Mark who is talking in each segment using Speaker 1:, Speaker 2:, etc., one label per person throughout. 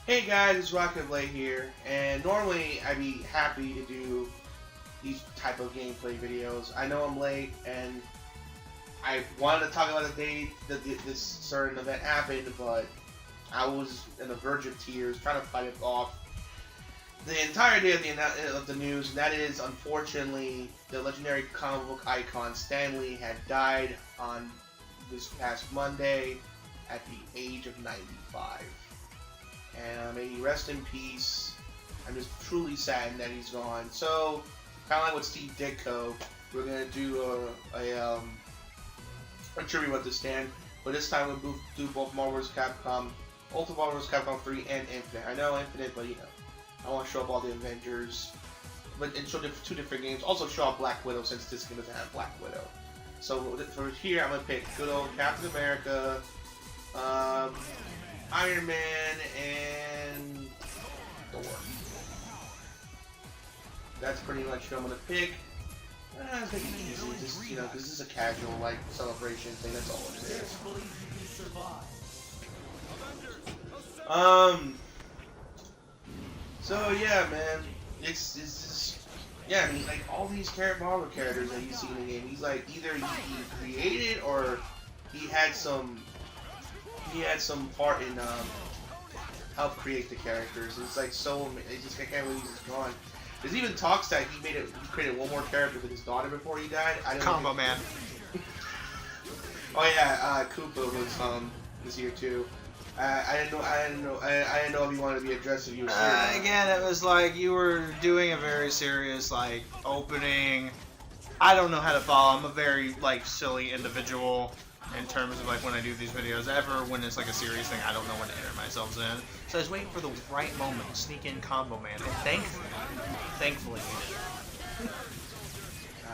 Speaker 1: Hey guys, it's Rocket Blade here, and normally I'd be happy to do these type of gameplay videos. I know I'm late, and I wanted to talk about the day that this certain event happened, but I was in the verge of tears trying to fight it off the entire day of the news, and that is, unfortunately, the legendary comic book icon Stan Lee had died on this past Monday at the age of 95. And may he rest in peace. I'm just truly saddened that he's gone. So, kind of like with Steve Ditko, we're gonna do a tribute with the Stan, but this time we'll do both Marvel vs. Capcom, Ultimate Marvel vs. Capcom 3, and Infinite. I know Infinite, but you know, I want to show up all the Avengers, and show two different games. Also show off Black Widow since this game doesn't have Black Widow. So for here, I'm gonna pick good old Captain America, Iron Man, and Thor. That's pretty much who I'm gonna pick. Let's make it easy, just, you know, because this is a casual, like, celebration thing, that's all it is. So yeah, man, it's just, yeah, I mean, like, all these Marvel characters that you see in the game, he's like, either he created, or he had some part in, help create the characters. It's like so, it's just, I can't believe he's gone. There's even talks that he created one more character with his daughter before he died.
Speaker 2: Combo Man.
Speaker 1: Oh yeah, Koopa was here too. I didn't know if he wanted to be addressed if you were here.
Speaker 2: Again, it was like you were doing a very serious like opening. I don't know how to follow. I'm a very like silly individual in terms of like when I do these videos. When it's like a serious thing, I don't know when to enter myself in. So I was waiting for the right moment to sneak in Combo Man, and thankfully you did.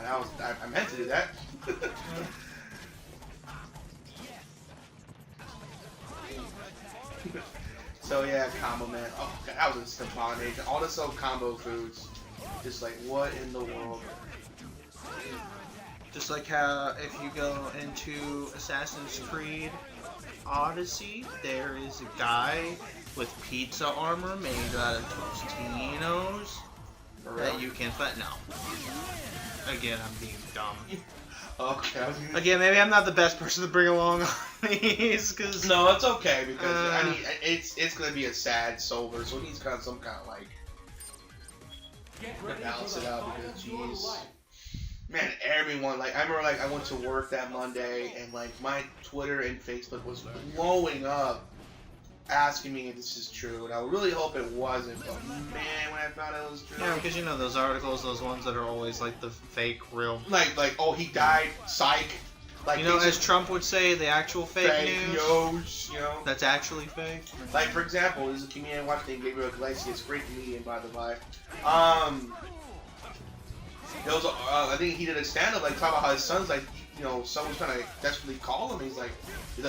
Speaker 1: I meant to do that. So yeah, Combo Man. Oh god, that was a abomination. All the combo foods. Just like, what in the world?
Speaker 2: Just like how if you go into Assassin's Creed Odyssey, there is a guy with pizza armor made out of Tostinos that you can fight. No. Again, I'm being dumb.
Speaker 1: Okay.
Speaker 2: Again, maybe I'm not the best person to bring along on these, cause
Speaker 1: no, it's okay because I mean it's gonna be a sad sober, so he's got some kind of like to balance it out because jeez. Man, everyone, like, I remember, like, I went to work that Monday, and, like, my Twitter and Facebook was blowing up, asking me if this is true, and I really hope it wasn't, but, man, when I found out it was true.
Speaker 2: Yeah, because, you know, those articles, those ones that are always, like, the fake, real...
Speaker 1: Like, oh, he died, psych. Like,
Speaker 2: you know, as Trump would say, the actual fake news,
Speaker 1: you know?
Speaker 2: That's actually fake.
Speaker 1: Like, for example, there's a comedian I watched named Gabriel Iglesias, great comedian, by the way. There was I think he did a stand-up, like, talking about how his son's, like, you know, someone's trying to desperately call him. He's like,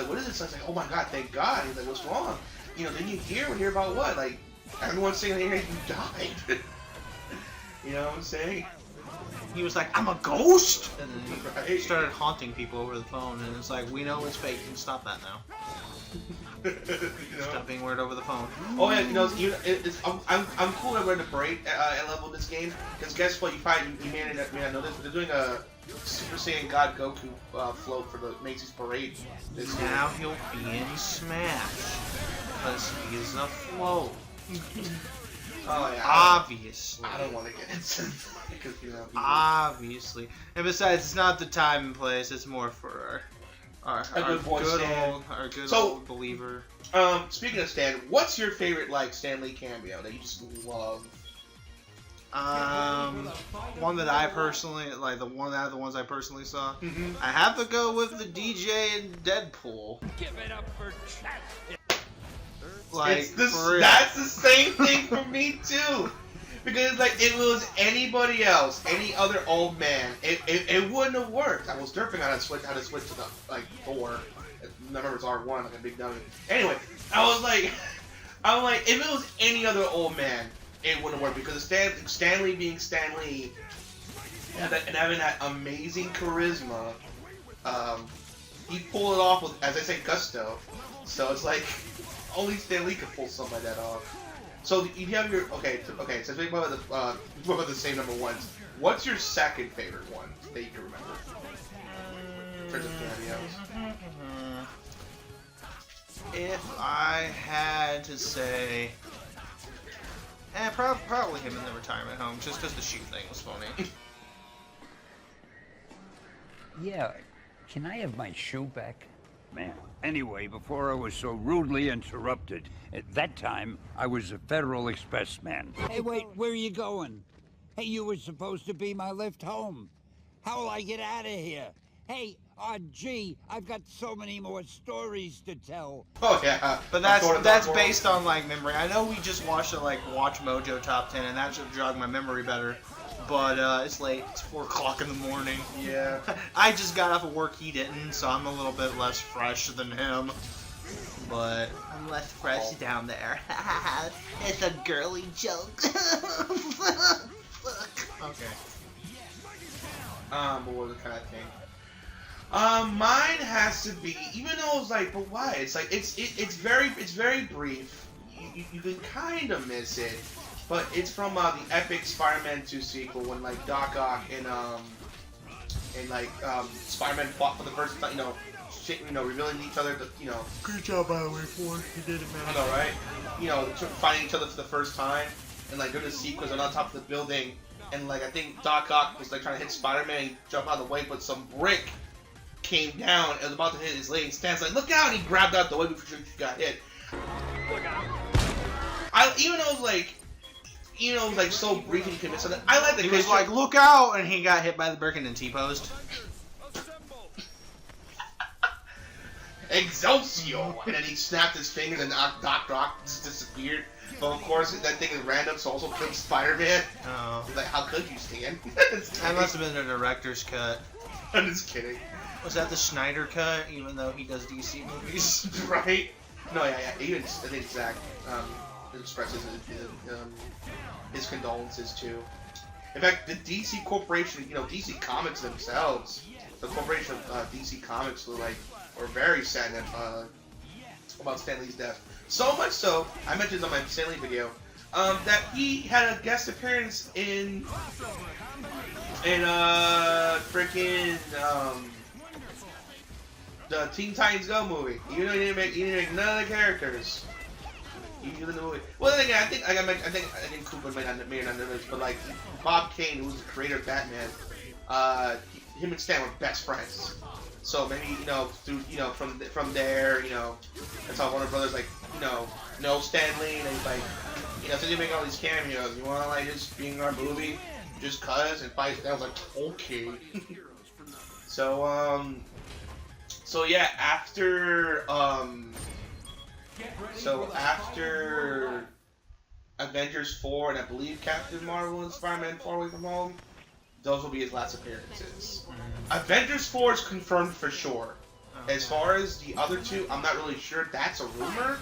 Speaker 1: what is this? I was like, oh my god, thank God. He's like, what's wrong? You know, then you hear about what? Like, everyone's saying that you died. You know what I'm saying?
Speaker 2: He was like, I'm a ghost? And then he
Speaker 1: right.
Speaker 2: started haunting people over the phone, and it's like, we know it's fake. You can stop that now.
Speaker 1: You know?
Speaker 2: Stop being weird over the phone.
Speaker 1: Oh yeah, you know, I'm cool that we're in the parade level in this game, because guess what? You may not know this, but they're doing a Super Saiyan God Goku float for the Macy's parade.
Speaker 2: Now he'll be in Smash, because he's a float.
Speaker 1: Oh yeah.
Speaker 2: Obviously.
Speaker 1: I don't want to get into because you know.
Speaker 2: Obviously, and besides, it's not the time and place. It's more for our good old believer.
Speaker 1: Speaking of Stan, what's your favorite like Stan Lee cameo that you just love?
Speaker 2: One that I personally like, the ones I personally saw.
Speaker 1: Mm-hmm.
Speaker 2: I have to go with the DJ in Deadpool.
Speaker 3: Give it up for Chad.
Speaker 2: Like,
Speaker 1: that's the same thing for me too. Because like if it was anybody else, any other old man, it wouldn't have worked. I was derping how to switch to the like Thor. Remember it's R1 like a big dummy. Anyway, I was like, if it was any other old man, it wouldn't work because Stan Lee being Stan Lee and having that amazing charisma, he pulled it off with, as I say, gusto. So it's like, only Stan Lee could pull something like that off. So you have your okay. Since we went about the same number ones, what's your second favorite one that you can remember? In terms of cameos.
Speaker 2: If I had to say, probably him in the retirement home, just because the shoot thing was funny.
Speaker 3: Yeah, can I have my shoe back? Man, anyway, before I was so rudely interrupted, at that time, I was a Federal Express man. Hey, wait, where are you going? Hey, you were supposed to be my lift home. How will I get out of here? Hey, gee, I've got so many more stories to tell.
Speaker 1: Oh yeah,
Speaker 2: but that's based on like memory. I know we just watched the like Watch Mojo Top 10, and that should jog my memory better. But it's late. It's 4 o'clock in the morning.
Speaker 1: Yeah.
Speaker 2: I just got off of work. He didn't, so I'm a little bit less fresh than him. But I'm less fresh down there. It's a girly joke. Okay.
Speaker 1: What was the kind of thing? Mine has to be, even though it's like, but why? It's like it's very brief. You can kind of miss it, but it's from the epic Spider-Man 2 sequel when like Doc Ock and Spider-Man fought for the first time. Revealing each other.
Speaker 2: Good job by the way, Ford. You did it, man.
Speaker 1: I know, right? Finding each other for the first time, and like doing the sequence and on top of the building, and like I think Doc Ock was like trying to hit Spider-Man, and jump out of the way, but some brick came down and was about to hit his leg, and Stan's like, "Look out!" And he grabbed out the way before she got hit. Even though it was like so brief and you could miss something, I like the.
Speaker 2: He was like, "Look out!" and he got hit by the brick and then T-posed.
Speaker 1: Excelsior! And then he snapped his finger and Doc Ock just disappeared. But of course, that thing is random, so also killed Spider-Man.
Speaker 2: Oh.
Speaker 1: Like, how could you, Stan?
Speaker 2: That must have been a director's cut.
Speaker 1: I'm just kidding.
Speaker 2: Was that the Snyder cut, even though he does DC movies?
Speaker 1: Right? No, yeah. Even, I think Zach expresses his condolences, too. In fact, the DC Corporation, DC Comics themselves, the corporation of DC Comics were very sad about Stan Lee's death. So much so, I mentioned on my Stan Lee video, that he had a guest appearance in freaking the Teen Titans Go movie. Even though he didn't make none of the characters. Even in the movie. Well, then again, I think Cooper may not know this, but like Bob Kane, who was the creator of Batman, him and Stan were best friends. So maybe from there, that's how Warner Brothers know Stan Lee, and he's like, since you make all these cameos, you want to just be in our movie, just cuz, and fight. I was like, okay. So yeah, after Avengers 4 and I believe Captain Marvel and Spider-Man Far Away From Home, those will be his last appearances. Avengers 4 is confirmed for sure. As far as the other two, I'm not really sure. That's a rumor,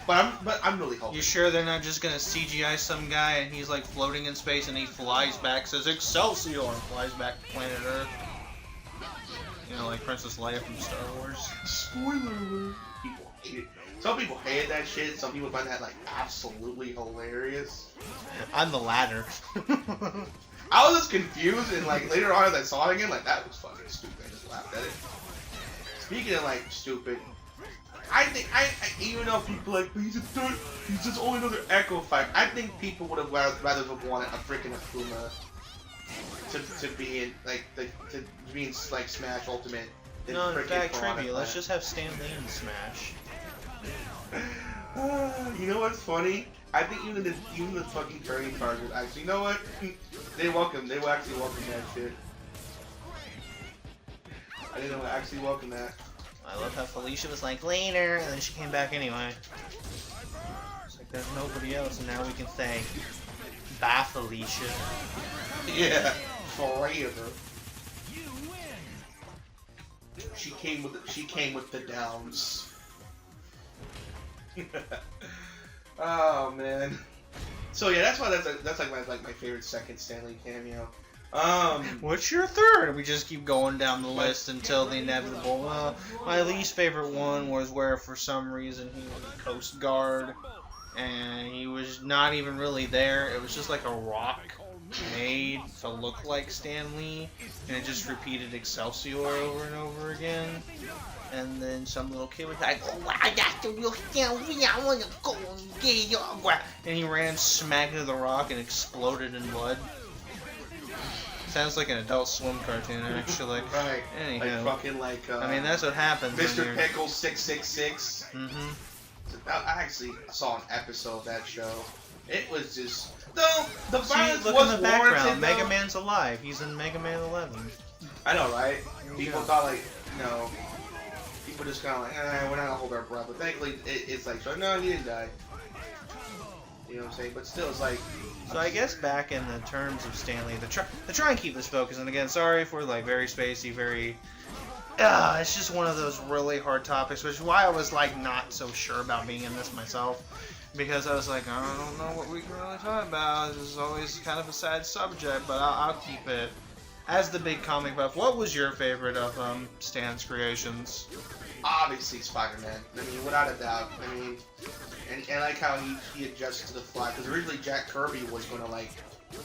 Speaker 1: but I'm really hoping.
Speaker 2: You sure they're not just gonna CGI some guy and he's like floating in space and he flies back, says Excelsior, and flies back to planet Earth? Like Princess Leia from Star Wars.
Speaker 1: Spoiler alert. People hate it. Some people hated that shit. Some people find that absolutely hilarious.
Speaker 2: I'm the latter.
Speaker 1: I was just confused, and later on as I saw it again, that was fucking stupid. I just laughed at it. Speaking of stupid, I think even though people he's just only another Echo fight. I think people would have rather have wanted a freaking Akuma to be in to be in Smash Ultimate. Than
Speaker 2: No, in fact, trivia. Let's
Speaker 1: Planet.
Speaker 2: just have Stan Lee in Smash.
Speaker 1: You know what's funny? I think even the fucking trading cards would actually, you know what? They will actually welcome that shit. I didn't know I actually welcome that.
Speaker 2: I love how Felicia was like, later, and then she came back anyway. It's like, there's nobody else, and now we can say, bye, Felicia.
Speaker 1: Yeah, forever. She came with the downs. Oh man. So yeah, that's why that's my favorite second Stan Lee cameo.
Speaker 2: What's your third? We just keep going down the list until the inevitable. My least favorite one was where for some reason he was a Coast Guard, and he was not even really there. It was just like a rock made to look like Stan Lee, and it just repeated Excelsior over and over again. And then some little kid was like, "Oh, wow, that's the real Stan Lee. I want to go and get your autograph." And he ran smack into the rock and exploded in blood. Sounds like an Adult Swim cartoon, actually.
Speaker 1: Right.
Speaker 2: Anyhow.
Speaker 1: Like fucking like.
Speaker 2: I mean, that's what happens.
Speaker 1: Mr. Pickles 666.
Speaker 2: Mm-hmm.
Speaker 1: I actually saw an episode of that show. It was just the violence
Speaker 2: look
Speaker 1: was
Speaker 2: in the background.
Speaker 1: warranted,
Speaker 2: Mega Man's alive. He's in Mega Man 11.
Speaker 1: I know, right? People
Speaker 2: Yeah.
Speaker 1: thought like, people just kind of like, we're not gonna hold our breath. But thankfully, it's like, so no, he didn't die. You know what I'm saying? But still, it's like.
Speaker 2: So I guess back in the terms of Stanley, to try and keep this focus, and again, sorry if we're like very spacey, very. It's just one of those really hard topics, which is why I was like not so sure about being in this myself, because I was like, I don't know what we can really talk about. This is always kind of a sad subject, but I'll keep it. As the big comic buff, what was your favorite of Stan's creations?
Speaker 1: Obviously, Spider-Man. I mean, without a doubt. I mean, and I like how he adjusts to the fly. Because originally Jack Kirby was going to like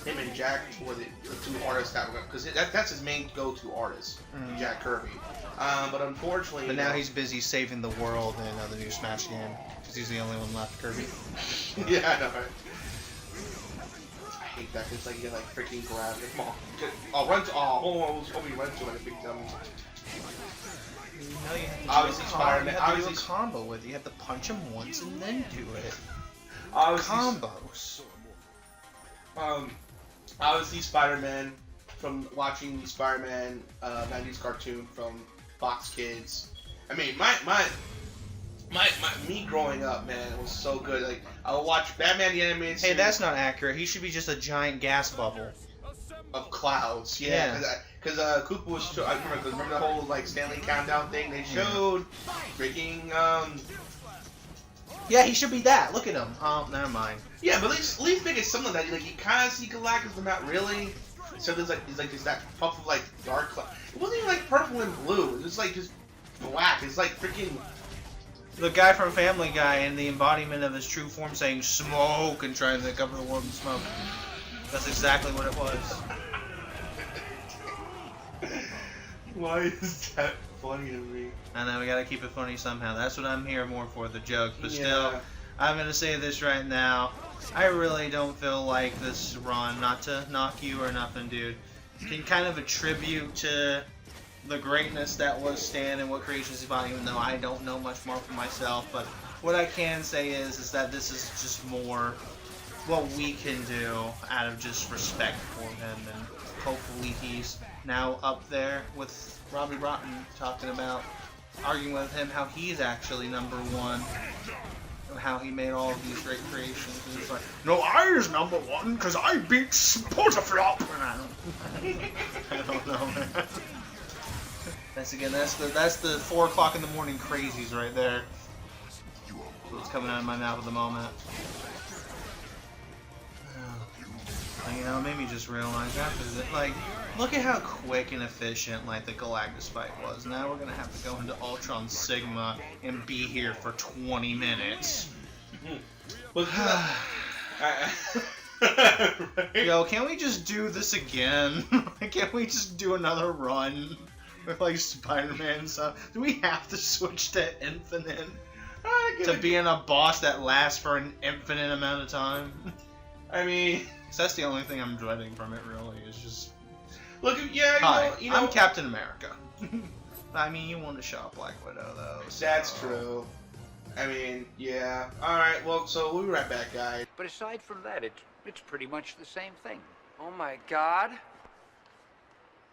Speaker 1: him and Jack were the two artists that were because that's his main go-to artist, Jack Kirby. But unfortunately,
Speaker 2: But now he's busy saving the world in the new Smash game because he's the only one left, Kirby.
Speaker 1: Yeah, I know. Right? I hate that. It's like you get like freaking grabbed. Come on, run to. Hold on, I was hoping you run to like a big dummy.
Speaker 2: No, you have to
Speaker 1: obviously Spider-Man.
Speaker 2: You have to do a combo with it. You have to punch him once and then do it. Combos.
Speaker 1: Obviously Spider-Man, from watching the Spider-Man 90s cartoon from Fox Kids. I mean, me growing up, man, it was so good. Like, I would watch Batman the Animated Series.
Speaker 2: Hey, that's not accurate. He should be just a giant gas bubble.
Speaker 1: Of clouds, yeah. Because Koopa was, I remember the whole, like, Stanley Countdown thing. They showed freaking,
Speaker 2: Yeah, he should be that. Look at him. Oh, never mind.
Speaker 1: Yeah, but at least make it something that, like, you kind of see Galactus, but not really. So there's that puff of, like, dark cloud. It wasn't even, like, purple and blue. It was, like, just black. It's, like, freaking...
Speaker 2: The guy from Family Guy in the embodiment of his true form saying smoke and trying to cover the world in smoke. That's exactly what it was.
Speaker 1: Why is that funny to me?
Speaker 2: I know, we gotta keep it funny somehow. That's what I'm here more for, the jokes. But
Speaker 1: Yeah.
Speaker 2: still, I'm gonna say this right now. I really don't feel like this run, not to knock you or nothing, dude, can kind of attribute to the greatness that was Stan and what creations he bought, even though I don't know much more for myself. But what I can say is that this is just more what we can do out of just respect for him, and hopefully he's now up there with Robbie Rotten talking about, arguing with him how he's actually #1, how he made all of these great creations, and it's like, no, I is #1 because I beat Sportaflop. I don't know, man. That's the 4 o'clock in the morning crazies right there. What's coming out of my mouth at the moment. You know, it made me just realize after that, like, look at how quick and efficient, like, the Galactus fight was. Now we're gonna have to go into Ultron Sigma and be here for 20 minutes. Yo, can't we just do this again? Can't we just do another run with, like, Spider-Man and stuff? Do we have to switch to Infinite to being a boss that lasts for an infinite amount of time?
Speaker 1: I mean...
Speaker 2: So that's the only thing I'm dreading from it, really, is just...
Speaker 1: Look, yeah,
Speaker 2: Hi,
Speaker 1: you know...
Speaker 2: I'm Captain America. I mean, you want to show Black Widow, though. So.
Speaker 1: That's true. I mean, yeah. Alright, well, so we'll be right back, guys.
Speaker 3: But aside from that, it's pretty much the same thing.
Speaker 4: Oh my god.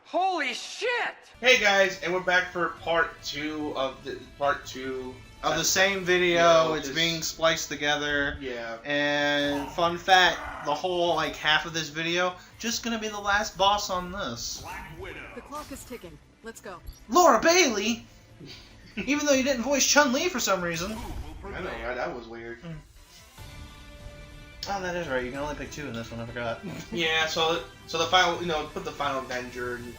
Speaker 4: Holy shit!
Speaker 1: Hey, guys, and we're back for part 2 of the...
Speaker 2: Of the same video,
Speaker 1: Yeah,
Speaker 2: it's
Speaker 1: just-
Speaker 2: being spliced together.
Speaker 1: Yeah.
Speaker 2: And fun fact, the whole, like, half of this video, just gonna be the last boss on this.
Speaker 5: The clock is ticking. Let's go.
Speaker 2: Laura Bailey! Even though you didn't voice Chun-Li for some reason.
Speaker 1: I know, right? That was weird.
Speaker 2: Oh, that is right. You can only pick 2 in this one. I forgot.
Speaker 1: Yeah, so the final, put the final Avenger and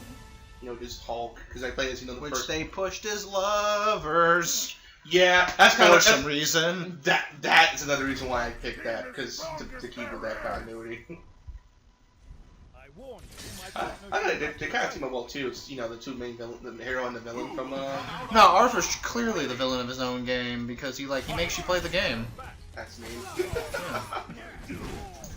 Speaker 1: just Hulk because I played as the
Speaker 2: Which
Speaker 1: first.
Speaker 2: they pushed as lovers.
Speaker 1: Yeah, that's kind
Speaker 2: For
Speaker 1: of
Speaker 2: some reason.
Speaker 1: That is another reason why I picked that because to keep with that continuity. They kind of team up well too. It's the two main villain, the hero and the villain from.
Speaker 2: No, Arthur's clearly the villain of his own game because he makes you play the game.
Speaker 1: That's me.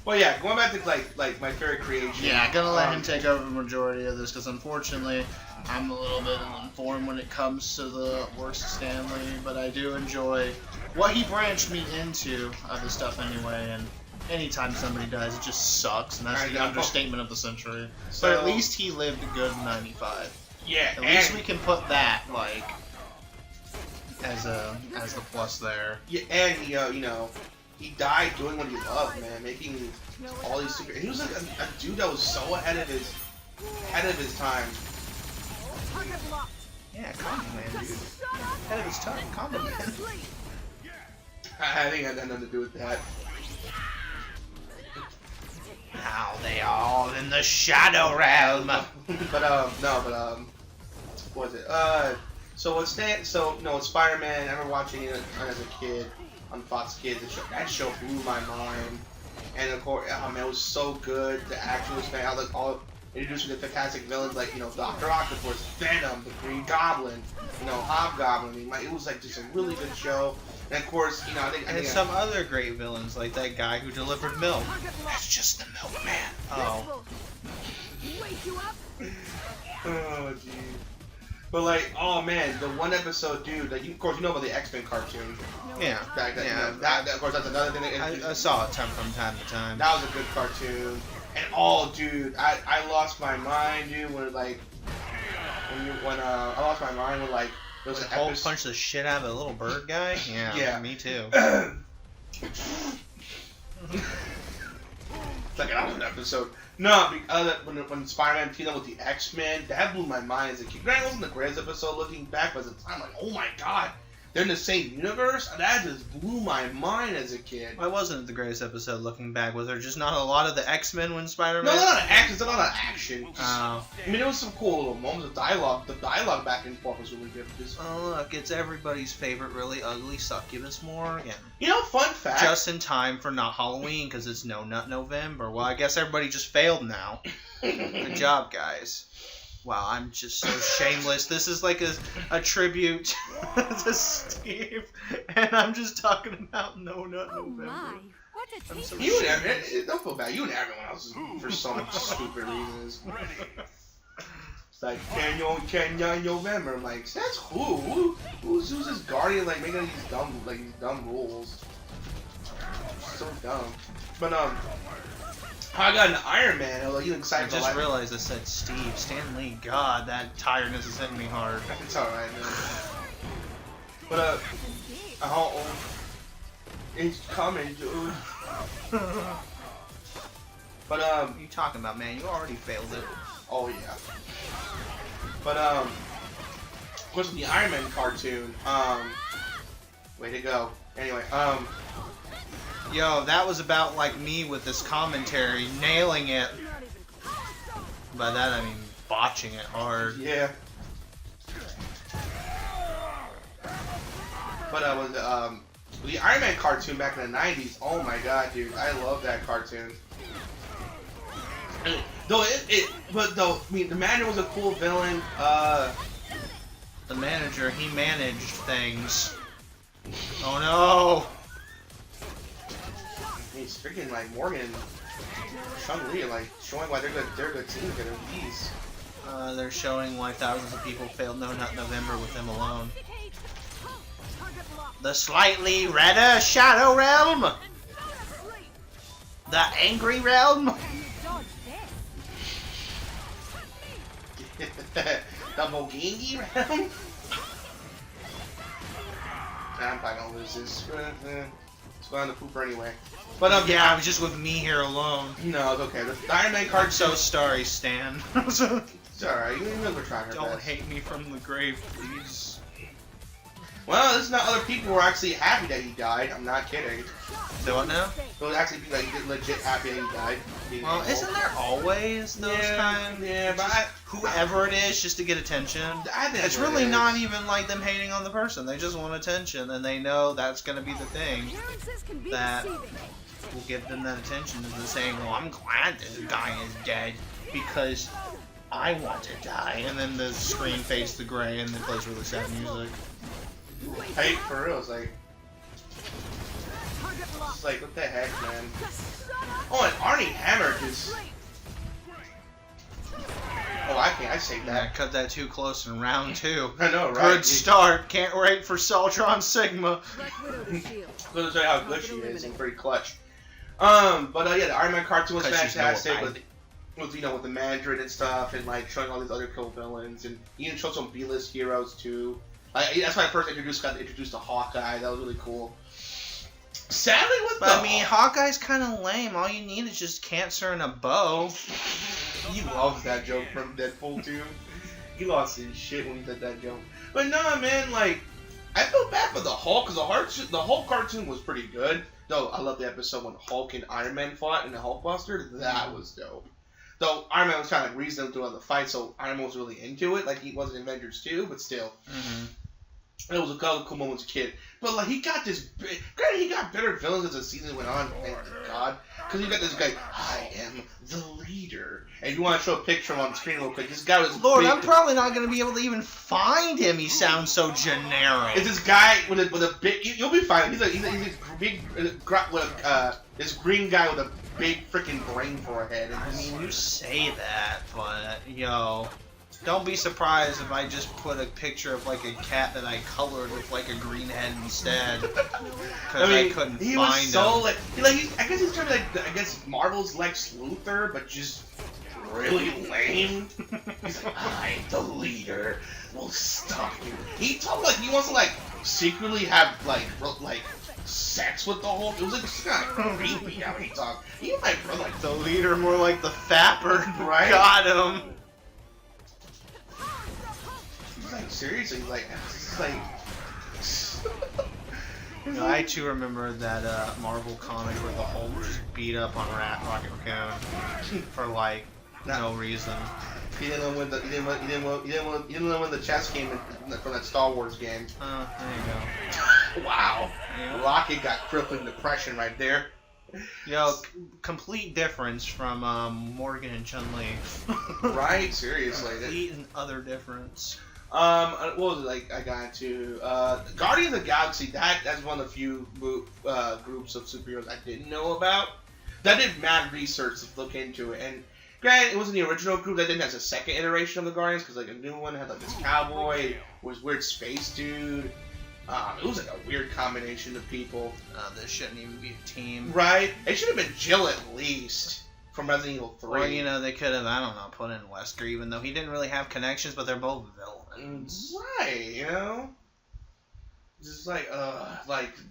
Speaker 1: Well, yeah, going back to like my favorite creation.
Speaker 2: Yeah, gonna let him take over the majority of this because unfortunately, I'm a little bit uninformed when it comes to the works of Stanley, but I do enjoy what he branched me into other stuff anyway. And anytime somebody dies, it just sucks, and that's the understatement of the century.
Speaker 1: So,
Speaker 2: but at least he lived a good 95.
Speaker 1: Yeah,
Speaker 2: At least we can put that as the plus there.
Speaker 1: Yeah, and he died doing what he loved, man, making all these super. And he was like a dude that was so ahead of his time.
Speaker 2: Yeah, Combo Man, dude. Ahead of his time, Combo Man.
Speaker 1: I think it had nothing to do with that.
Speaker 2: Now they all in the Shadow Realm.
Speaker 1: What was it? With Spider-Man. I remember watching it as a kid on Fox Kids. That show blew my mind. And of course, oh man, it was so good. The action was fantastic. All introducing the fantastic villains like Dr. Octopus, Venom, the Green Goblin, Hobgoblin. I mean, it was like just a really good show. And of course, I think
Speaker 2: some other great villains like that guy who delivered milk. That's just the milkman. Oh.
Speaker 1: Oh jeez. But oh man, the one episode, dude. Of course, about the X-Men cartoon.
Speaker 2: Yeah.
Speaker 1: That of course, that's another thing.
Speaker 2: I saw it from time to time.
Speaker 1: That was a good cartoon. And dude, I lost my mind, dude. When I lost my mind when there was an
Speaker 2: Hulk
Speaker 1: episode.
Speaker 2: punched the shit out of a little bird guy. Yeah. Me too.
Speaker 1: Like that was an episode. No, because when Spider-Man teamed up with the X-Men, that blew my mind as a kid. Granted, it wasn't the greatest episode looking back, but at the time, oh my god, they're in the same universe? That just blew my mind as a kid.
Speaker 2: Why wasn't it the greatest episode looking back? Was there just not a lot of the X-Men when Spider-Man?
Speaker 1: No, not action. It's not action.
Speaker 2: Oh.
Speaker 1: I mean, there was some cool little moments of dialogue. The dialogue back and forth was really good.
Speaker 2: Oh, look, it's everybody's favorite really ugly succubus Morgan.
Speaker 1: Fun fact.
Speaker 2: Just in time for not Halloween because it's No Nut November. Well, I guess everybody just failed now. Good job, guys. Wow, I'm just so shameless. This is like a tribute to Steve, and I'm just talking about No Nut November.
Speaker 5: What a
Speaker 2: I'm so
Speaker 1: You and everyone, don't feel bad. You and everyone else for some stupid reasons. It's like Canyon November. I'm like, that's who's this guardian making these dumb rules? So dumb. But how I got into Iron Man, I was excited.
Speaker 2: I just realized I said Steve. Stan Lee. God, that tiredness is hitting me hard.
Speaker 1: It's alright, man. But it's coming, dude. But
Speaker 2: what are you talking about, man? You already failed it.
Speaker 1: Oh yeah. But of course, the Iron Man cartoon. Way to go. Anyway,
Speaker 2: Yo, that was about me with this commentary, nailing it. By that I mean botching it hard.
Speaker 1: yeah. But with the Iron Man cartoon back in the '90s. Oh my god, dude, I love that cartoon. The manager was a cool villain.
Speaker 2: The manager, he managed things. Oh no!
Speaker 1: He's freaking Morgan and Chun-Li showing why they're good team together. Jeez.
Speaker 2: They're showing why thousands of people failed No Nut November with them alone. The slightly redder Shadow Realm! The Angry Realm!
Speaker 1: The Mogingi Realm? I'm probably gonna lose this. It's going to pooper anyway. But
Speaker 2: yeah, it was just with me here alone.
Speaker 1: No, it's okay. The Iron Man card.
Speaker 2: I'm so sorry, Stan.
Speaker 1: It's alright. You know we're trying our
Speaker 2: Don't
Speaker 1: best.
Speaker 2: hate me from the grave, please.
Speaker 1: Well, there's not other people who are actually happy that he died. I'm not kidding.
Speaker 2: So what now?
Speaker 1: There's actually people that legit happy that he died.
Speaker 2: Well, isn't there always those kind?
Speaker 1: Yeah, but
Speaker 2: whoever it is, just to get attention.
Speaker 1: I think
Speaker 2: It's really not even like them hating on the person. They just want attention, and they know that's going to be the thing that will give them that attention. Is the saying, "Well, I'm glad this guy is dead because I want to die." And then the screen fades to gray, and it plays really sad music.
Speaker 1: Hey, for real, it's like what the heck, man? Oh, and Arnie Hammer just. Oh, I saved
Speaker 2: Yeah,
Speaker 1: that.
Speaker 2: cut that too close in round 2.
Speaker 1: I know, right?
Speaker 2: Good start. Can't wait for Soltron Sigma.
Speaker 1: Going to show you how good she is and pretty clutch. But yeah, the Iron Man cartoon was fantastic. With with the Mandarin and stuff, and like showing all these other cool villains, and even showed some B-list heroes too. That's when I first got introduced to Hawkeye. That was really cool. Sadly,
Speaker 2: Hawkeye's kind of lame. All you need is just cancer and a bow.
Speaker 1: He loves that joke from Deadpool 2. He lost his shit when he did that joke. But nah, man, like, I feel bad for the Hulk, because the Hulk cartoon was pretty good. Though, I love the episode when Hulk and Iron Man fought in the Hulkbuster. That was dope. Though, Iron Man was kind of reasoning throughout the fight, so Iron Man was really into it, like he was in Avengers 2, but still.
Speaker 2: Mm-hmm.
Speaker 1: It was a cool moment as a kid. But, like, he got this big... Granted, he got better villains as the season went on, thank God. Because you got this guy, I am the leader. And if you want to show a picture on screen real quick, this guy was
Speaker 2: Lord,
Speaker 1: big...
Speaker 2: I'm probably not going to be able to even find him. He sounds so generic.
Speaker 1: It's this guy with a big... You'll be fine. He's this big... this green guy with a big freaking brain for a head.
Speaker 2: I mean, you say that, but, yo... Don't be surprised if I just put a picture of like a cat that I colored with like a green head instead, because I couldn't find him.
Speaker 1: He was so like I guess he's trying to be Marvel's Lex Luthor, but just really lame. He's like, I'm the leader. We'll stop you. He told like he wants to like secretly have like sex with the Hulk. It was like kind of creepy how he talked. Even my brother like
Speaker 2: the leader, more like the fapper.
Speaker 1: Right?
Speaker 2: Got him.
Speaker 1: Like seriously, like it's like.
Speaker 2: I too remember that Marvel comic where the Hulk just beat up on Rocket Raccoon for like no reason.
Speaker 1: He didn't know when the chess came from that Star Wars game.
Speaker 2: Oh, there you go.
Speaker 1: Wow.
Speaker 2: Yeah.
Speaker 1: Rocket got crippling depression right there.
Speaker 2: Yo, complete difference from Morgan and Chun-Li.
Speaker 1: Right? Seriously.
Speaker 2: Complete and utter difference.
Speaker 1: What was it like I got into? Guardians of the Galaxy, that's one of the few groups of superheroes I didn't know about. That did mad research to look into it, and granted, it wasn't the original group. That didn't have a second iteration of the Guardians, because like a new one had like this cowboy, was weird space dude. It was like a weird combination of people.
Speaker 2: This shouldn't even be a team.
Speaker 1: Right? It should have been Jill at least. From Resident Evil 3.
Speaker 2: Well, they could have, I don't know, put in Wesker, even though he didn't really have connections, but they're both villains.
Speaker 1: Right, Just like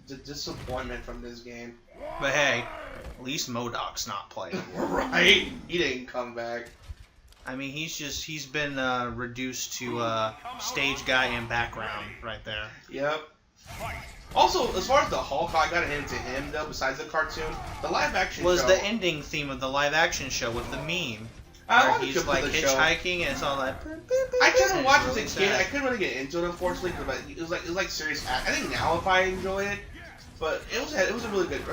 Speaker 1: the disappointment from this game.
Speaker 2: But hey, at least MODOK's not playing.
Speaker 1: Right? He didn't come back.
Speaker 2: I mean, he's been reduced to stage guy and background right there.
Speaker 1: Yep. Also, as far as the Hulk, I got into him though. Besides the cartoon, the live action
Speaker 2: was
Speaker 1: show
Speaker 2: the ending theme of the live action show with the meme.
Speaker 1: Where
Speaker 2: he's like hitchhiking and it's all like.
Speaker 1: I tried to watch it as a kid.
Speaker 2: Sad.
Speaker 1: I couldn't really get into it, unfortunately, because it was like serious. I think now if I enjoy it, but it was a really good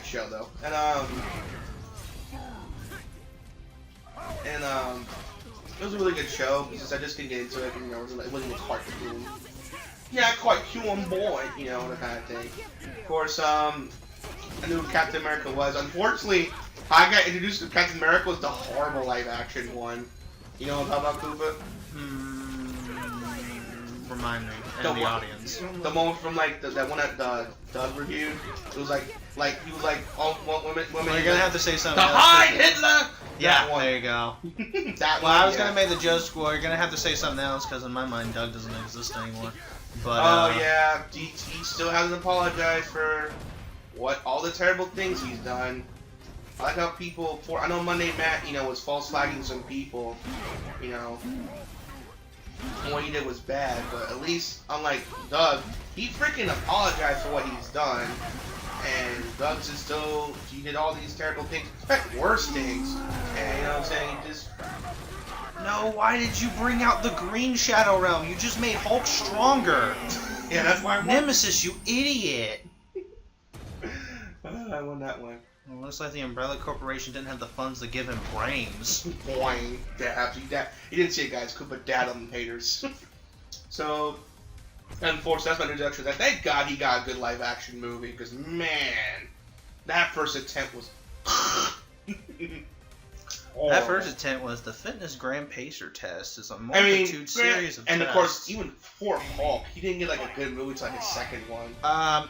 Speaker 1: show though, and it was a really good show because I just couldn't get into it. And, it wasn't a cartoon. Yeah, quite human boy, that kind of thing. Of course, I knew who Captain America was. Unfortunately, I got introduced to Captain America was the horrible live-action one. You know what I'm talking about, Koopa?
Speaker 2: Remind me, and the audience.
Speaker 1: The moment from, that one that Doug reviewed. It was like he was like, all women.
Speaker 2: Well, you're gonna have to say something
Speaker 1: The
Speaker 2: else.
Speaker 1: Heil Hitler!
Speaker 2: Yeah, there you go.
Speaker 1: That
Speaker 2: well,
Speaker 1: one,
Speaker 2: I was gonna make the joke, well, you're gonna have to say something else, because in my mind, Doug doesn't exist anymore. But,
Speaker 1: yeah, he still hasn't apologized for all the terrible things he's done. I like how people, I know Monday Matt, was false flagging some people, what he did was bad, but at least, unlike Doug, he freaking apologized for what he's done. And Doug's is still, he did all these terrible things, expect worse things. And you know what I'm saying? He just.
Speaker 2: No, why did you bring out the Green Shadow Realm? You just made Hulk stronger.
Speaker 1: Yeah, that's why I won.
Speaker 2: Nemesis, you idiot.
Speaker 1: I won that one.
Speaker 2: Well, looks like the Umbrella Corporation didn't have the funds to give him brains.
Speaker 1: Boing. He didn't see it, guys. Could put dad on the haters. So, unfortunately, that's my introduction. Thank God he got a good live action movie, because man, that first attempt was.
Speaker 2: That first attempt was the Fitness Grand Pacer test. It's a multitude series of
Speaker 1: and
Speaker 2: tests.
Speaker 1: of course, even for Hulk, he didn't get like a good movie until like his second one.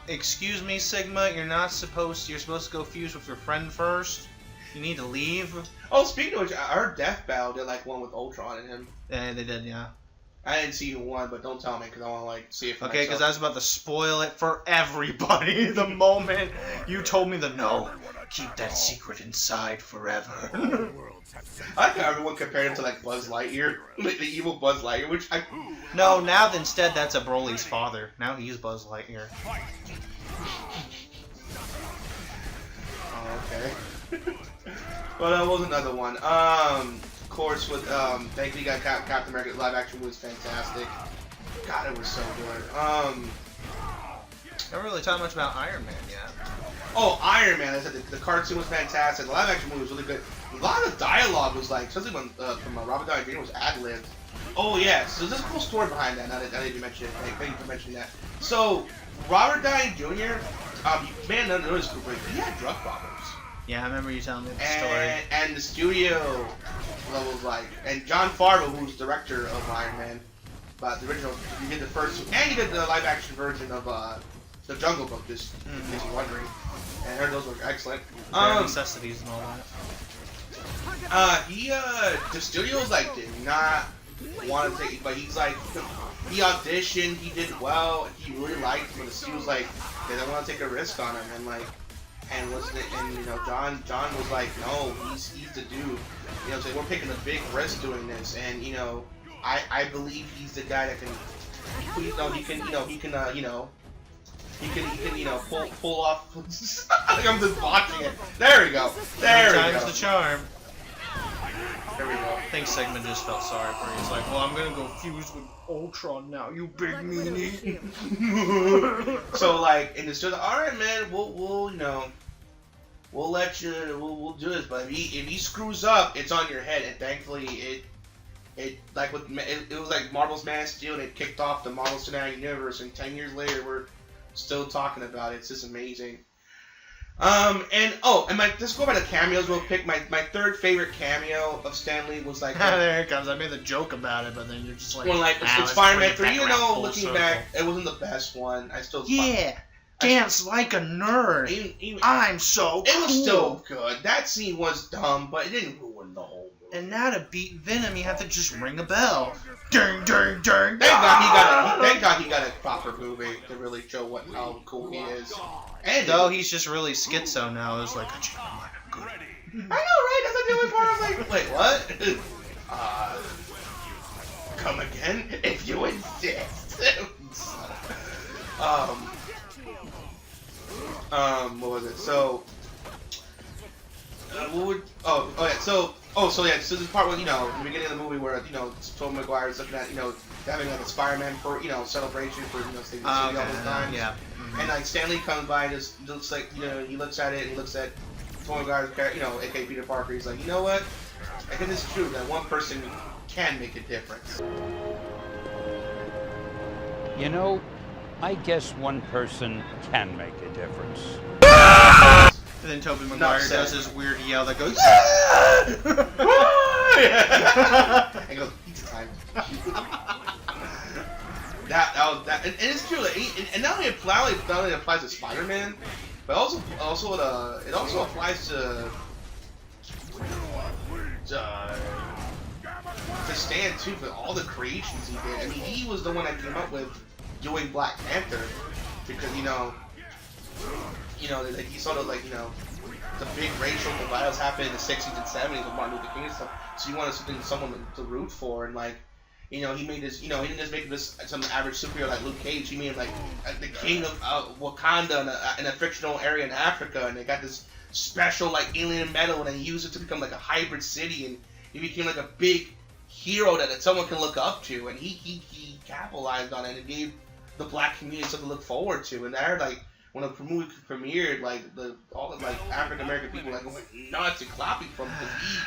Speaker 2: Excuse me, Sigma. You're supposed to go fuse with your friend first. You need to leave.
Speaker 1: Oh, speaking of which, I heard Death Battle did like one with Ultron in him.
Speaker 2: Yeah, they did, yeah.
Speaker 1: I didn't see who won, but don't tell me because I want to like see it for
Speaker 2: Okay,
Speaker 1: myself.
Speaker 2: because I was about to spoil it for everybody the moment you told me no. Keep that secret inside forever.
Speaker 1: I like how everyone compared him to like Buzz Lightyear, like the evil Buzz Lightyear, which I.
Speaker 2: No, now instead that's a Broly's father. Now he's Buzz Lightyear.
Speaker 1: Oh, okay. But what was another one? Of course, with thank you, got Captain America live action was fantastic. God, it was so good.
Speaker 2: Haven't really talked much about Iron Man yet.
Speaker 1: Oh, Iron Man! I said the cartoon was fantastic. The live action movie was really good. A lot of the dialogue was like, especially when from Robert Downey Jr. was ad libbed. Oh yeah, so there's a cool story behind that. Now that I didn't mention it, thank you for mentioning that. So Robert Downey Jr. You may not know this, but he had drug problems.
Speaker 2: Yeah, I remember you telling me the story.
Speaker 1: And the studio was like, and Jon Favreau, who's director of Iron Man, but the original, he did the first, and he did the live action version of the Jungle Book. Just in case you're wondering, and I heard those were excellent.
Speaker 2: Necessities and all
Speaker 1: that. The studios like did not want to take it, but he's like, he auditioned, he did well, he really liked him, but the studio was like, they didn't want to take a risk on him, and like. And you know, John was like, no, he's the dude. You know what I'm saying? We're taking a big risk doing this, and you know, I believe he's the guy that can, he can pull off. I'm just botching it. There we go. There we go.
Speaker 2: Time's the charm.
Speaker 1: There we go.
Speaker 2: I think Sigmund just felt sorry for you. He's like, well, I'm gonna go fuse with Ultron now, you big meanie.
Speaker 1: So like, in the studio, all right, man, we'll you know, we'll let you, we'll do this, but if he screws up, it's on your head. And thankfully, it like with it was like Marvel's Man of Steel, and it kicked off the Marvel Cinematic Universe, and 10 years later, we're still talking about it. It's just amazing. Let's go by the cameos real quick. My third favorite cameo of Stan Lee was like
Speaker 2: there it comes. I made the joke about it, but then you're just like,
Speaker 1: well, like it's Spider-Man 3. Even though looking back, it wasn't the best one. I still
Speaker 2: dance like a nerd. I'm so cool.
Speaker 1: It was still good. That scene was dumb, but it didn't ruin the whole movie.
Speaker 2: And now to beat Venom, you have to just ring a bell. Ding, ding, ding.
Speaker 1: Thank God he got a proper movie to really show how cool he is. And
Speaker 2: though he's just really schizo now, it's like,
Speaker 1: I know, right? That's like the only part I was like, wait, what? Come again if you insist. What was it? So, so this is part where, you know, in the beginning of the movie where, you know, Tobey Maguire is looking at, you know, having like a Spider-Man for, you know, celebration for, you know, saving the city all the time.
Speaker 2: Yeah.
Speaker 1: And like Stanley comes by and just looks like, you know, he looks at it and looks at Tobey Maguire's character, you know, aka Peter Parker. He's like, you know what? I think it's true that one person can make a difference.
Speaker 3: You know, I guess one person can make a difference.
Speaker 2: And then Tobey Maguire does his weird yell that goes,
Speaker 1: and he goes, pizza time. that, and it's true. Like, and not only applies to Spider-Man, but also it also applies to Stan too, for all the creations he did. I mean, he was the one that came up with doing Black Panther, because you know, like he sort of like, you know, the big racial divides happened in the 60s and 70s with Martin Luther King and stuff. So you wanted someone to root for, and like, You know, he made this. You know, he didn't just make this some average superhero like Luke Cage. He made him like the king of Wakanda in a fictional area in Africa, and they got this special like alien metal, and they used it to become like a hybrid city, and he became like a big hero that someone can look up to, and he capitalized on it and gave the black community something to look forward to. And they're like, when the movie premiered, like all the like African American people like went nuts and clapping for him because he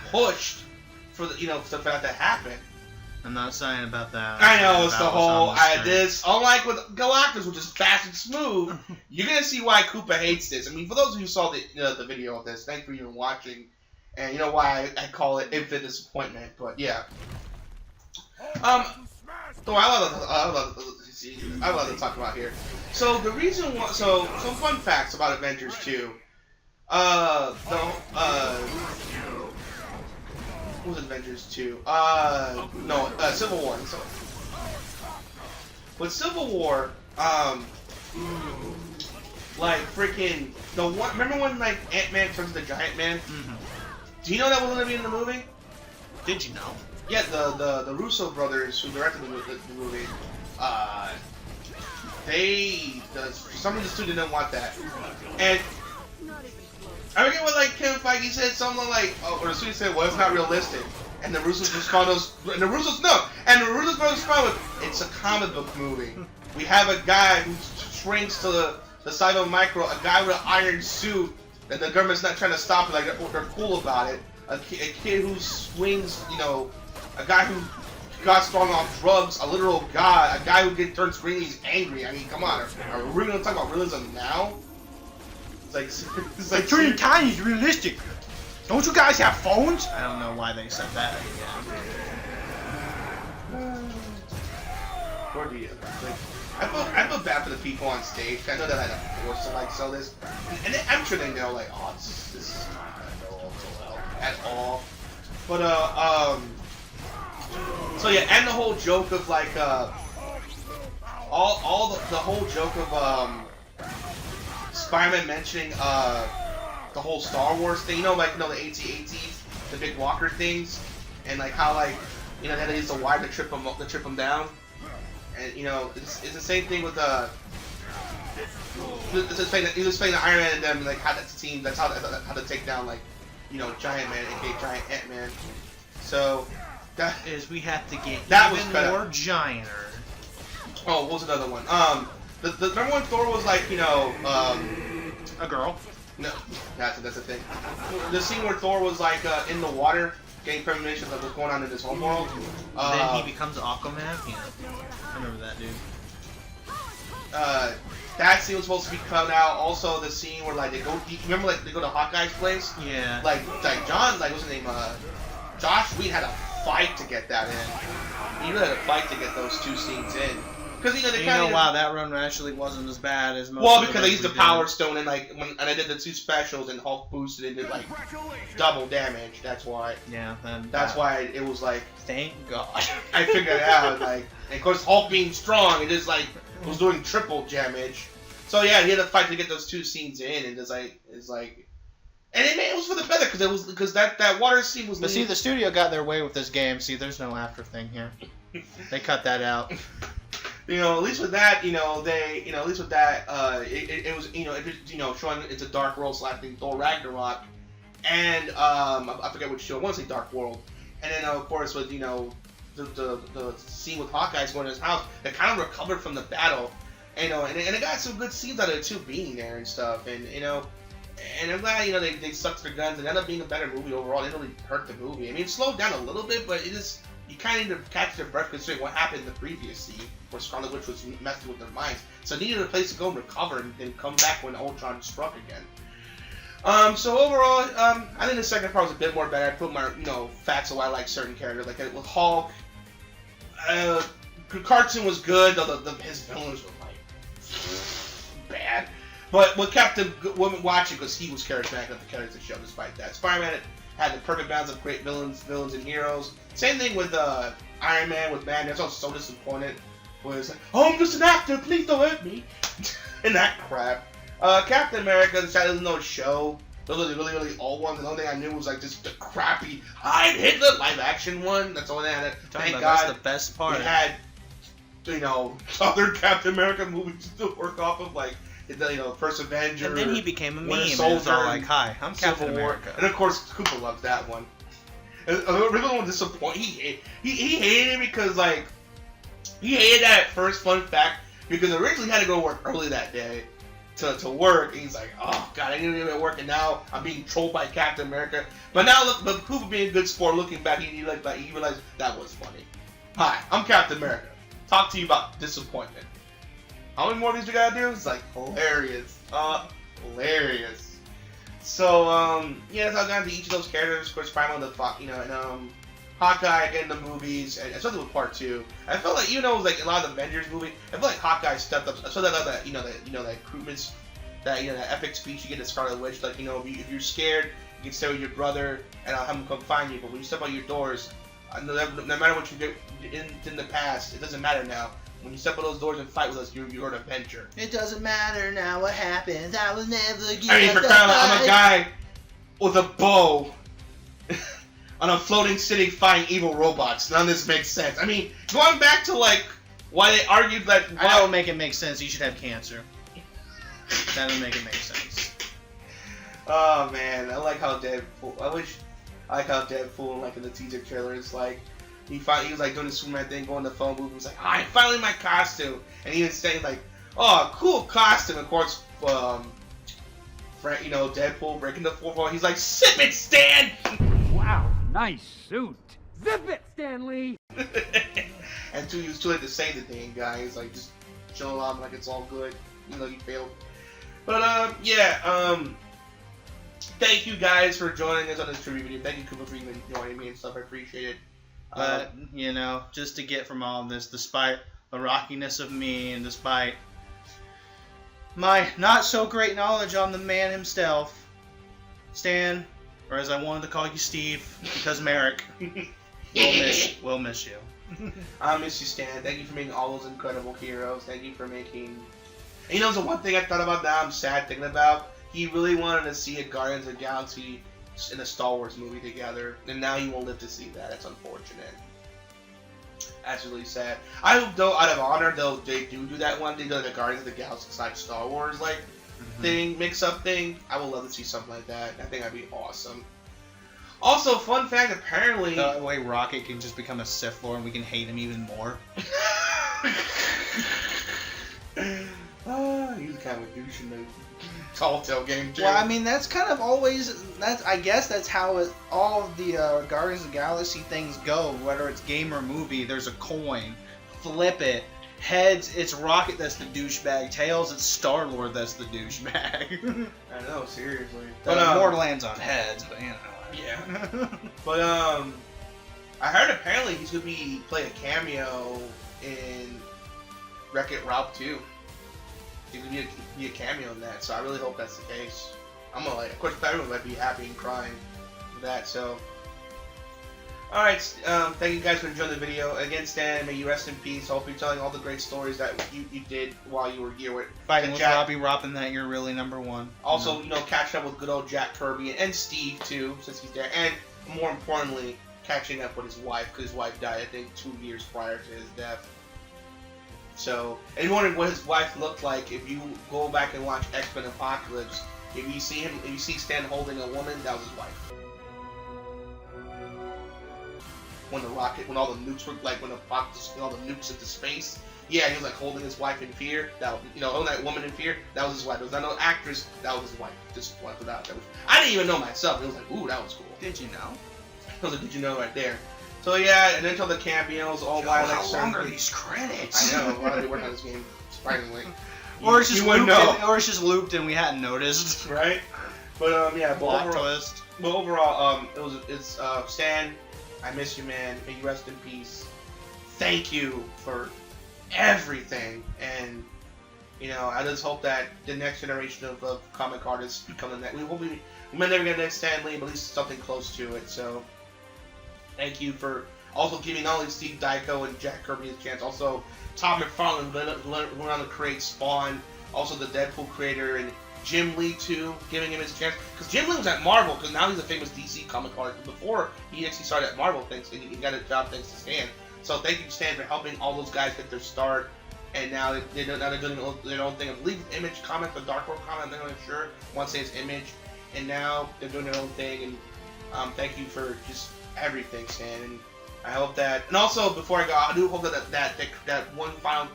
Speaker 1: pushed for for that to happen.
Speaker 2: I'm not saying about that.
Speaker 1: I know, it's the whole unlike with Galactus, which is fast and smooth. You're gonna see why Koopa hates this. I mean, for those of you who saw the video of this, thanks for even watching, and you know why I call it infinite disappointment. But yeah, so I love to talk about here. So the reason why, some fun facts about Avengers 2. What was Avengers 2? Civil War. So, with Civil War, like freaking the one. Remember when like Ant-Man turns to Giant Man?
Speaker 2: Mm-hmm.
Speaker 1: Do you know that was gonna be in the movie?
Speaker 2: Did you know?
Speaker 1: Yeah, the Russo brothers who directed the movie. Some of the students didn't want that, and I forget what like Kevin Feige said, something like, or the student said, well, it's not realistic, and the Russos responded, and the Russos responded with, it's a comic book movie. We have a guy who shrinks to the size of a micro, a guy with an iron suit that the government's not trying to stop, like they're cool about it. A kid who swings, a guy who got strong off drugs, a literal god, a guy who turns green, he's angry. I mean, come on, are we really gonna talk about realism now? It's like
Speaker 2: Turning tiny is realistic. Don't you guys have phones? I don't know why they said that.
Speaker 1: Or do you? I feel bad for the people on stage. I know that I had to force to sell this, and I'm sure they know this is not at all. But so yeah, and the whole joke of all the whole joke of Spider-Man mentioning the whole Star Wars thing, the AT-ATs, the big walker things, and how they had to use the wire to trip them down, and it's the same thing with he was explaining the Iron Man and them how that's the team, that's how to take down Giant Man, aka Giant Ant-Man. So that
Speaker 2: is we have to get even more gianter.
Speaker 1: Oh, what was another one? The number one Thor was
Speaker 2: a girl.
Speaker 1: No, that's the thing. The scene where Thor was in the water, getting premonitions of what's going on in his home world.
Speaker 2: Then he becomes Aquaman. Yeah, I remember that dude.
Speaker 1: That scene was supposed to be cut out. Also, the scene where they go. Remember, they go to Hawkeye's place.
Speaker 2: Yeah.
Speaker 1: John, what's his name? Josh Whedon had a fight to get that in. He really had a fight to get those two scenes in. Because
Speaker 2: wow, that run actually wasn't as bad as most.
Speaker 1: Well, because they used the Power Stone and when I did the two specials and Hulk boosted and did double damage. That's why.
Speaker 2: Yeah.
Speaker 1: That's why it was
Speaker 2: thank God.
Speaker 1: I figured it out. And of course Hulk being strong, it just was doing triple damage. So yeah, he had to fight to get those two scenes in, and and it was for the better because that water scene was.
Speaker 2: But see, the studio got their way with this game. See, there's no after thing here. They cut that out.
Speaker 1: At least with that, at least with that, it was, showing it's a Dark World / Thor Ragnarok, and I forget which show. I want to say Dark World, and then of course with the scene with Hawkeye's going to his house, they kind of recovered from the battle, and it got some good scenes out of it too, being there and stuff, and and I'm glad they sucked their guns and ended up being a better movie overall. It didn't really hurt the movie. I mean, it slowed down a little bit, but you kind of need to catch their breath considering what happened in the previous scene where Scarlet Witch was messing with their minds. So they needed a place to go and recover and come back when Ultron struck again. So overall, I think the second part was a bit more better. I put my facts of why I like certain characters. Like with Hulk, cartoon was good, though his villains were bad. But what kept the women watching because he was charismatic enough to carry the show despite that. Spider-Man had the perfect balance of great villains and heroes. Same thing with Iron Man with Madness. I was so disappointed. Was I'm just an actor, please don't hurt me. And that crap. Captain America decided to know show. Those are the really, really old ones. The only thing I knew was like just the crappy Heil Hitler live action one. That's the only thing I had. Thank God,
Speaker 2: that's the best part.
Speaker 1: We had, you know, other Captain America movies to work off of, like, you know, First Avenger.
Speaker 2: And then he became a meme.
Speaker 1: Winter
Speaker 2: And it was all
Speaker 1: Soldier,
Speaker 2: like, "Hi, I'm Captain America."
Speaker 1: And of course, Cooper loves that one. And the original one disappointed. He hated it because, like, he hated that at first. Fun fact, because originally he had to go to work early that day to work. And he's like, "Oh God, I need to get to work," and now I'm being trolled by Captain America. But now, look, but Cooper being a good sport, looking back, he realized that was funny. Hi, I'm Captain America. Talk to you about disappointment. How many more of these we gotta do? It's like hilarious. Hilarious. So, yeah, that's how I got into each of those characters. Of course, Primal, and Hawkeye getting the movies, and especially with Part 2. I felt like, even though it was like a lot of the Avengers movie, I felt like Hawkeye stepped up. I saw that, that recruitment, that epic speech you get to Scarlet Witch, like, if you're scared, you can stay with your brother, and I'll have him come find you. But when you step out your doors, no matter what you did in the past, it doesn't matter now. When you step out those doors and fight with us, you're an Avenger.
Speaker 2: It doesn't matter now what happens. I will never give
Speaker 1: I mean, for crying out loud, I'm a guy with a bow on a floating city fighting evil robots. None of this makes sense. I mean, going back to, like, why they argued that...
Speaker 2: I don't make it make sense. You should have cancer. That would make it make sense.
Speaker 1: Oh, man. I like how Deadpool... I like how Deadpool, like, in the teaser trailer, is like... He was like doing the Superman thing, going to the phone booth. He was like, "Hi, finally my costume," and he was saying like, "Oh, cool costume." Of course, Deadpool breaking the fourth wall. He's like, "Zip it, Stan!"
Speaker 3: Wow, nice suit. Zip it, Stanley.
Speaker 1: And he was too late to say the thing, guy. He's like just chilling along like it's all good, even though he failed. But thank you guys for joining us on this trivia video. Thank you, Cooper, for even joining me and stuff. I appreciate it.
Speaker 2: But, just to get from all of this, despite the rockiness of me and despite my not so great knowledge on the man himself, Stan, or as I wanted to call you, Steve, because Merrick, we'll miss you.
Speaker 1: I miss you, Stan. Thank you for making all those incredible heroes. Thank you for making... And the one thing I thought about now, I'm sad thinking about, he really wanted to see a Guardians of the Galaxy in a Star Wars movie together, and now you won't live to see that. That's unfortunate. That's really sad. I hope, though, out of honor, though, they do that one. They do like a Guardians of the Galaxy / Star Wars thing, mix-up thing. I would love to see something like that. I think that'd be awesome. Also, fun fact, apparently...
Speaker 2: The way Rocket can just become a Sith Lord and we can hate him even more.
Speaker 1: He's kind of a douche in the Telltale game, too.
Speaker 2: Well, I mean, that's kind of always... I guess that's how all of the Guardians of the Galaxy things go. Whether it's game or movie, there's a coin. Flip it. Heads, it's Rocket that's the douchebag. Tails, it's Star-Lord that's the douchebag.
Speaker 1: I know, seriously.
Speaker 2: But more lands on heads, but
Speaker 1: Yeah. But I heard apparently he's gonna play a cameo in Wreck-It Ralph 2. He's gonna be a cameo in that, so I really hope that's the case. I'm gonna of course, everyone might be happy and crying with that. So, all right, thank you guys for enjoying the video. Again, Stan, may you rest in peace. I hope you're telling all the great stories that you did while you were here with
Speaker 2: fighting with Robbie Robin. That you're really #1.
Speaker 1: Also, catching up with good old Jack Kirby and Steve too, since he's there, and more importantly, catching up with his wife, because his wife died, I think, 2 years prior to his death. So, and you're wondering what his wife looked like, if you go back and watch X-Men Apocalypse, if you see Stan holding a woman, that was his wife. When all the nukes were, when all the nukes into space, yeah, he was holding his wife in fear. Holding that woman in fear, that was his wife. It was not no actress, that was his wife. Just wanted to put out. I didn't even know myself. It was ooh, that was cool.
Speaker 2: Did you know?
Speaker 1: I was like, did you know right there? So yeah, and then until the cameos, all while
Speaker 2: how long are these credits?
Speaker 1: I know. Why did they work on this game? Surprisingly.
Speaker 2: Or it's just looped and we hadn't noticed.
Speaker 1: Right? But yeah,
Speaker 2: plot twist.
Speaker 1: But overall, it's Stan, I miss you, man. May you rest in peace. Thank you for everything, and I just hope that the next generation of comic artists become the next. We may never get the next Stan Lee, but at least something close to it. So, thank you for also giving not only Steve Ditko and Jack Kirby a chance, also Todd McFarlane who went on to create Spawn, also the Deadpool creator, and Jim Lee too, giving him his chance. Because Jim Lee was at Marvel, because now he's a famous DC comic artist. Before, he actually started at Marvel, thanks, and he got a job thanks to Stan. So thank you, Stan, for helping all those guys get their start. And now they're doing their own thing. I believe Image Comics, the Dark Horse Comics, I'm not really sure. One says Image. And now they're doing their own thing. And thank you for just everything, Stan. And I hope that. And also, before I go, I do hope that one final,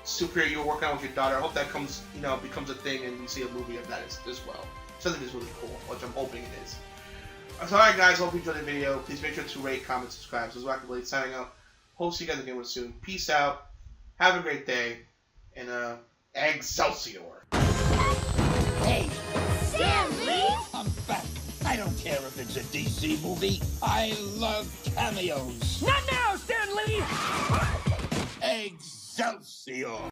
Speaker 1: superhero you're working on with your daughter. I hope that becomes a thing, and we see a movie of that as well. Something that's really cool, which I'm hoping it is. So, alright, guys. Hope you enjoyed the video. Please make sure to rate, comment, subscribe. So, this is Wacky Blade signing out. Hope to see you guys again soon. Peace out. Have a great day. And Excelsior.
Speaker 3: Hey, Stanley! I'm back. I don't care if it's a DC movie. I love cameos. Not now, Stanley! Excelsior!